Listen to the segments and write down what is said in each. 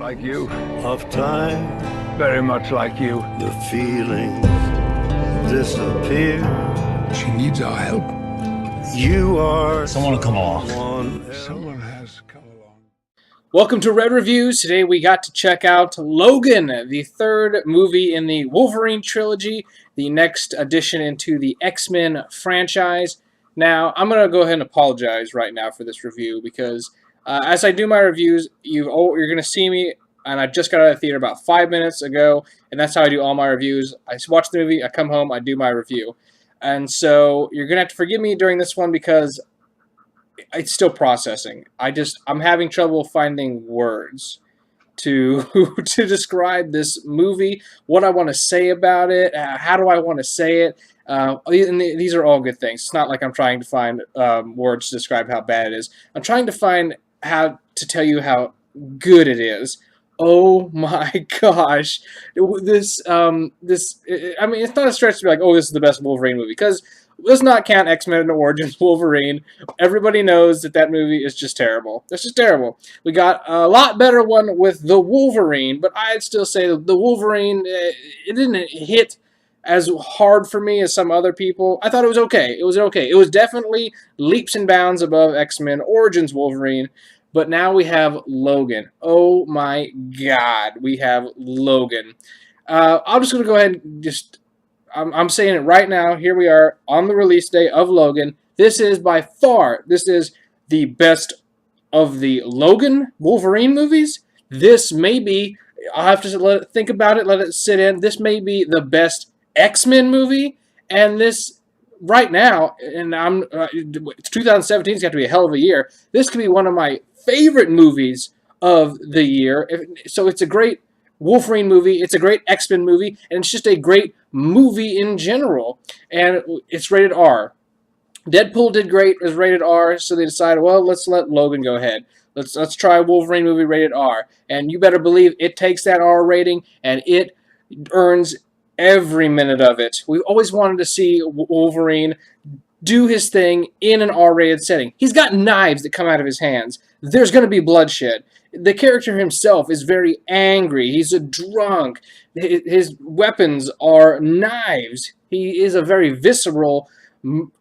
Like you. Of time, Very much like you. the feelings disappear. She needs our help. You are Someone will come along. someone else. Someone has come along. Welcome to Red Reviews. Today we got to check out Logan, the third movie in the Wolverine trilogy, the next addition into the X-Men franchise. Now, I'm going to go ahead and apologize right now for this review because as I do my reviews, you're going to see me, and I just got out of the theater about 5 minutes ago, and that's how I do all my reviews. I watch the movie, I come home, I do my review. And so you're going to have to forgive me during this one because it's still processing. I'm having trouble finding words to to describe this movie, what I want to say about it, how do I want to say it. And these are all good things. It's not like I'm trying to find words to describe how bad it is. I'm trying to find how to tell you how good it is. Oh my gosh, this I mean, it's not a stretch to be like, oh, this is the best Wolverine movie, because let's not count X-Men Origins Wolverine. Everybody knows that movie is just terrible. It's just terrible. We got a lot better one with the Wolverine, but I'd still say the Wolverine, it didn't hit as hard for me as some other people. I thought it was okay. It was okay. It was definitely leaps and bounds above X-Men Origins Wolverine. But now we have Logan. Oh my God, we have Logan. I'm just going to go ahead and I'm saying it right now. Here we are on the release day of Logan. This is by far, this is the best of the Logan Wolverine movies. This may be, I'll have to think about it, let it sit in. This may be the best X-Men movie. And this, right now, and 2017 has got to be a hell of a year. This could be one of my favorite movies of the year. So it's a great Wolverine movie, it's a great X-Men movie, and it's just a great movie in general. And it's rated R. Deadpool did great, it was rated R, so they decided, well, let's let Logan go ahead. Let's try a Wolverine movie rated R. And you better believe it takes that R rating, and it earns every minute of it. We've always wanted to see Wolverine do his thing in an R-rated setting. He's got knives that come out of his hands. There's going to be bloodshed. The character himself is very angry. He's a drunk. His weapons are knives. He is a very visceral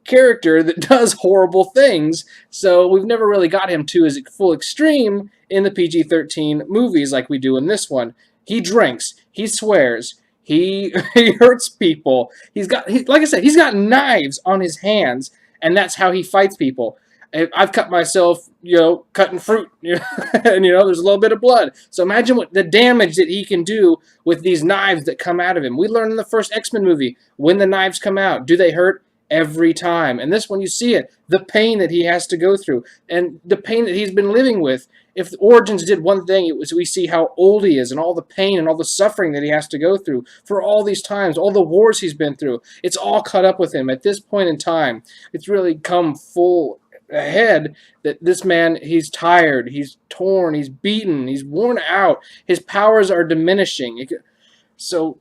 character that does horrible things. So we've never really got him to his full extreme in the PG-13 movies like we do in this one. He drinks. He swears. He hurts people. Like I said, he's got knives on his hands, and that's how he fights people. I've cut myself, cutting fruit, and there's a little bit of blood. So imagine what the damage that he can do with these knives that come out of him. We learned in the first X-Men movie, when the knives come out, do they hurt? Every time. And this one, you see it, the pain that he has to go through, and the pain that he's been living with. If the Origins did one thing, it was we see how old he is and all the pain and all the suffering that he has to go through for all these times, all the wars he's been through. It's all caught up with him. At this point in time, it's really come full ahead that this man, he's tired, he's torn, he's beaten, he's worn out. His powers are diminishing. So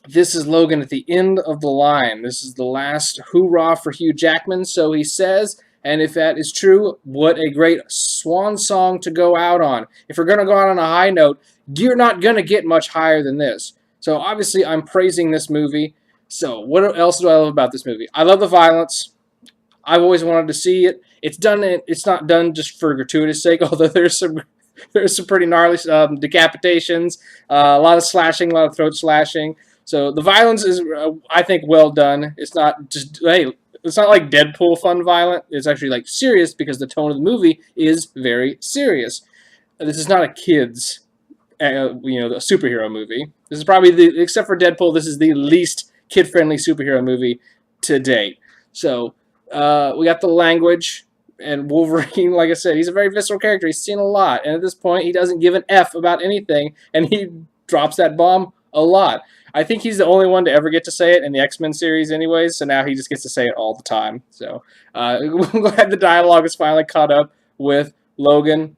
this is Logan at the end of the line. This is the last hoorah for Hugh Jackman, so he says. And if that is true, what a great swan song to go out on. If we're going to go out on a high note, you're not going to get much higher than this. So obviously I'm praising this movie. So what else do I love about this movie? I love the violence. I've always wanted to see it. It's not done just for gratuitous sake, although there's some pretty gnarly decapitations, a lot of slashing, a lot of throat slashing. So the violence is, I think, well done. It's not just, hey, it's not like Deadpool fun violent. It's actually like serious because the tone of the movie is very serious. This is not a kid's, a superhero movie. This is probably except for Deadpool, this is the least kid-friendly superhero movie to date. So we got the language, and Wolverine, like I said, he's a very visceral character. He's seen a lot, and at this point, he doesn't give an F about anything, and he drops that bomb a lot. I think he's the only one to ever get to say it in the X-Men series anyways, so now he just gets to say it all the time. So I'm glad the dialogue is finally caught up with Logan.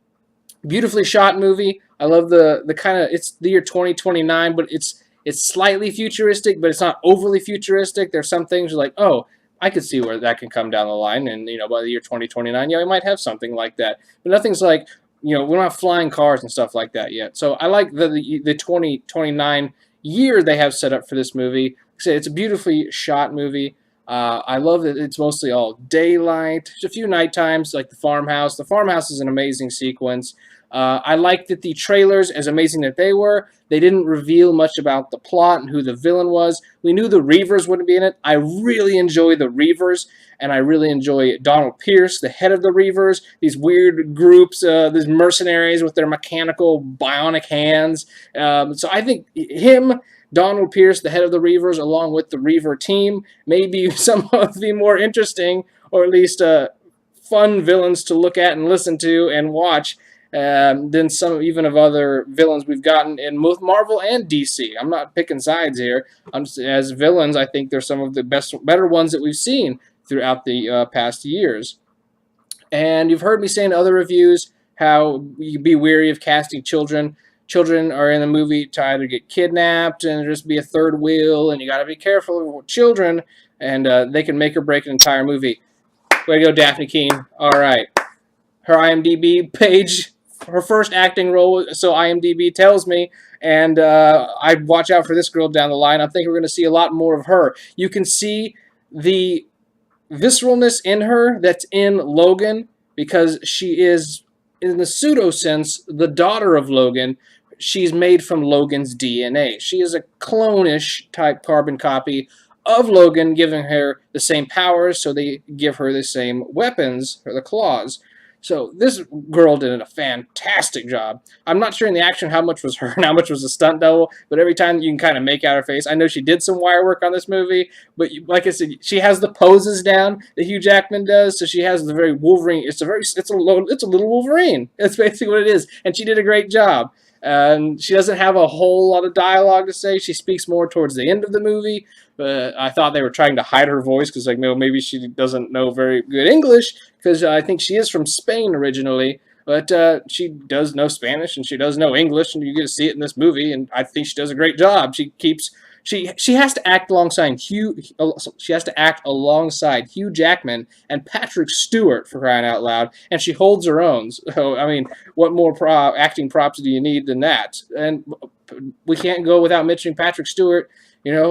Beautifully shot movie. I love the kind of, it's the year 2029, but it's slightly futuristic, but it's not overly futuristic. There's some things you're like, oh, I could see where that can come down the line, and by the year 2029, yeah, we might have something like that. But nothing's like we don't have flying cars and stuff like that yet. So I like the 2029 year they have set up for this movie. It's a beautifully shot movie. I love that it's mostly all daylight. There's a few night times, like the farmhouse. The farmhouse is an amazing sequence. I like that the trailers, as amazing that they didn't reveal much about the plot and who the villain was. We knew the Reavers wouldn't be in it. I really enjoy the Reavers, and I really enjoy Donald Pierce, the head of the Reavers, these weird groups, these mercenaries with their mechanical bionic hands. So I think him, Donald Pierce, the head of the Reavers, along with the Reaver team, may be some of the more interesting, or at least fun villains to look at and listen to and watch than some even of other villains we've gotten in both Marvel and DC. I'm not picking sides here. As villains, I think they're some of the better ones that we've seen throughout the past years. And you've heard me say in other reviews how you be wary of casting children. Children are in the movie to either get kidnapped and just be a third wheel, and you got to be careful of children, and they can make or break an entire movie. Way to go, Daphne Keane. All right. Her IMDb page, her first acting role, so IMDb tells me, and I'd watch out for this girl down the line. I think we're going to see a lot more of her. You can see the visceralness in her that's in Logan, because she is, in the pseudo sense, the daughter of Logan. She's made from Logan's DNA. She is a clone-ish type carbon copy of Logan, giving her the same powers, so they give her the same weapons, or the claws. So this girl did a fantastic job. I'm not sure in the action how much was her and how much was a stunt double, but every time you can kind of make out her face. I know she did some wire work on this movie, but like I said, she has the poses down that Hugh Jackman does, so she has the very Wolverine. It's a little Wolverine. That's basically what it is, and she did a great job. She doesn't have a whole lot of dialogue to say. She speaks more towards the end of the movie. I thought they were trying to hide her voice because, like, maybe she doesn't know very good English, because I think she is from Spain originally, but she does know Spanish and she does know English, and you get to see it in this movie, and I think she does a great job. She has to act alongside Hugh Jackman and Patrick Stewart, for crying out loud, and she holds her own. So I mean, what more acting props do you need than that? And we can't go without mentioning Patrick Stewart.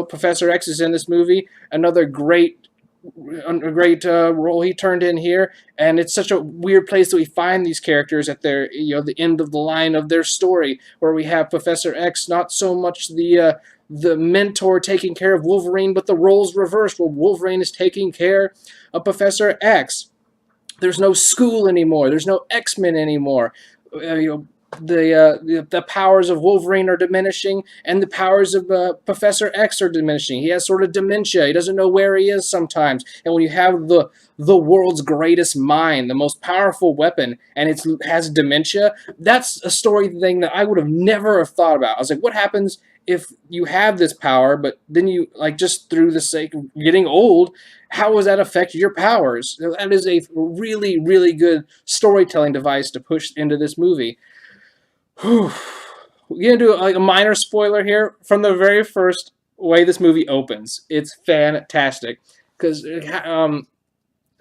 Professor X is in this movie. Another great role he turned in here, and it's such a weird place that we find these characters at their the end of the line of their story, where we have Professor X, not so much the mentor taking care of Wolverine, but the roles reversed, where Wolverine is taking care of Professor X. There's no school anymore. There's no X-Men anymore. The powers of Wolverine are diminishing, and the powers of Professor X are diminishing. He has sort of dementia. He doesn't know where he is sometimes. And when you have the world's greatest mind, the most powerful weapon, and it has dementia, that's a story thing that I would have never have thought about. I was like, what happens if you have this power, but then you, like, just through the sake of getting old, how does that affect your powers? That is a really, really good storytelling device to push into this movie. We're going to do a minor spoiler here from the very first way this movie opens. It's fantastic, because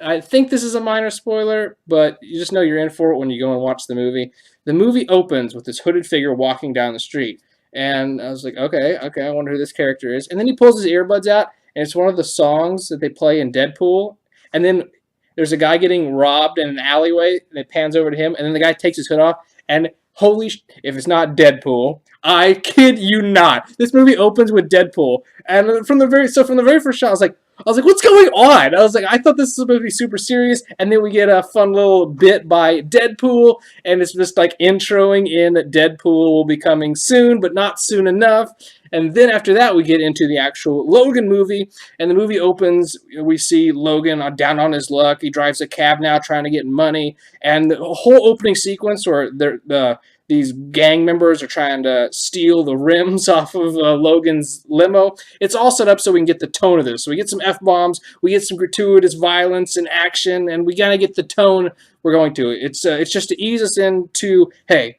I think this is a minor spoiler, but you just know you're in for it when you go and watch the movie. The movie opens with this hooded figure walking down the street, and I was like, okay, I wonder who this character is. And then he pulls his earbuds out, and it's one of the songs that they play in Deadpool, and then there's a guy getting robbed in an alleyway, and it pans over to him, and then the guy takes his hood off, and if it's not Deadpool, I kid you not. This movie opens with Deadpool, and from the very first shot, I was like, what's going on? I thought this was supposed to be super serious, and then we get a fun little bit by Deadpool, and it's just like introing in that Deadpool will be coming soon, but not soon enough. And then after that, we get into the actual Logan movie, and the movie opens, we see Logan down on his luck. He drives a cab now trying to get money, and the whole opening sequence where these gang members are trying to steal the rims off of Logan's limo, it's all set up so we can get the tone of this. So we get some F-bombs, we get some gratuitous violence and action, and we gotta get the tone we're going to. It's just to ease us into, hey,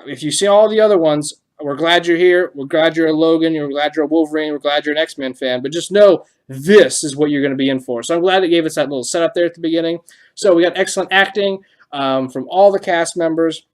if you see all the other ones, we're glad you're here. We're glad you're a Logan. We're glad you're a Wolverine. We're glad you're an X-Men fan. But just know this is what you're going to be in for. So I'm glad it gave us that little setup there at the beginning. So we got excellent acting from all the cast members.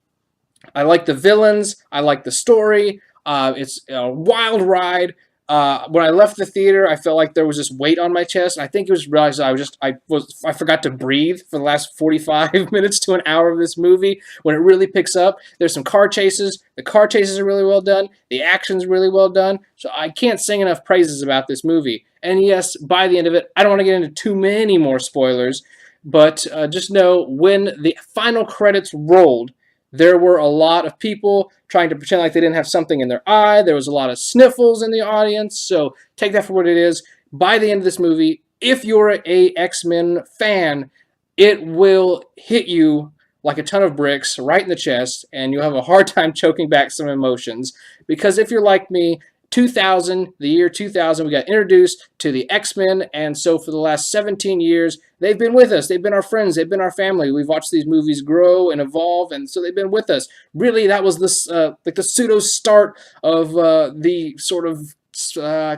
I like the villains. I like the story. It's a wild ride. When I left the theater, I felt like there was this weight on my chest. I think it was realized I forgot to breathe for the last 45 minutes to an hour of this movie. When it really picks up, there's some car chases. The car chases are really well done. The action's really well done. So I can't sing enough praises about this movie. And yes, by the end of it, I don't want to get into too many more spoilers, but just know when the final credits rolled, there were a lot of people trying to pretend like they didn't have something in their eye. There was a lot of sniffles in the audience. So take that for what it is. By the end of this movie, if you're a X-Men fan, it will hit you like a ton of bricks right in the chest, and you'll have a hard time choking back some emotions. Because if you're like me, the year 2000, we got introduced to the X-Men, and so for the last 17 years, they've been with us. They've been our friends. They've been our family. We've watched these movies grow and evolve, and so they've been with us. Really, that was this like the pseudo start of the sort of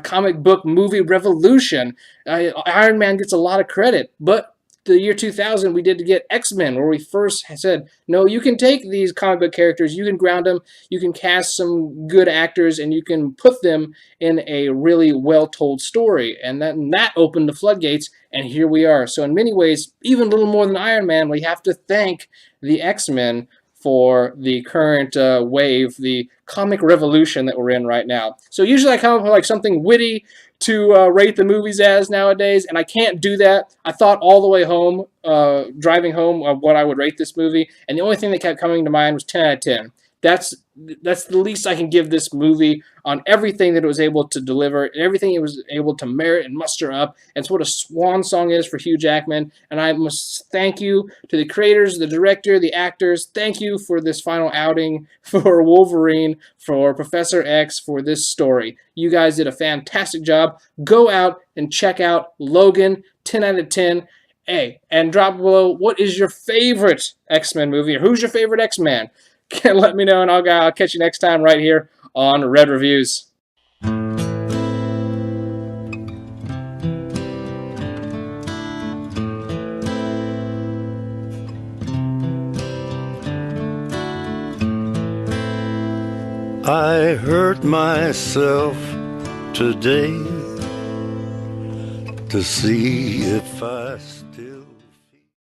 comic book movie revolution. Iron Man gets a lot of credit, but the year 2000 we did to get X-Men, where we first said, no, you can take these comic book characters, you can ground them, you can cast some good actors, and you can put them in a really well-told story. And that opened the floodgates, and here we are. So in many ways, even a little more than Iron Man, we have to thank the X-Men for the current wave, the comic revolution that we're in right now. So usually I come up with like something witty to rate the movies as nowadays, and I can't do that. I thought all the way home, driving home, of what I would rate this movie, and the only thing that kept coming to mind was 10 out of 10. That's the least I can give this movie on everything that it was able to deliver, and everything it was able to merit and muster up. And it's what a swan song is for Hugh Jackman. And I must thank you to the creators, the director, the actors. Thank you for this final outing for Wolverine, for Professor X, for this story. You guys did a fantastic job. Go out and check out Logan, 10 out of 10. Hey, and drop below, what is your favorite X-Men movie, or who's your favorite X-Man? Let me know, and I'll catch you next time right here on Red Reviews. I hurt myself today to see if I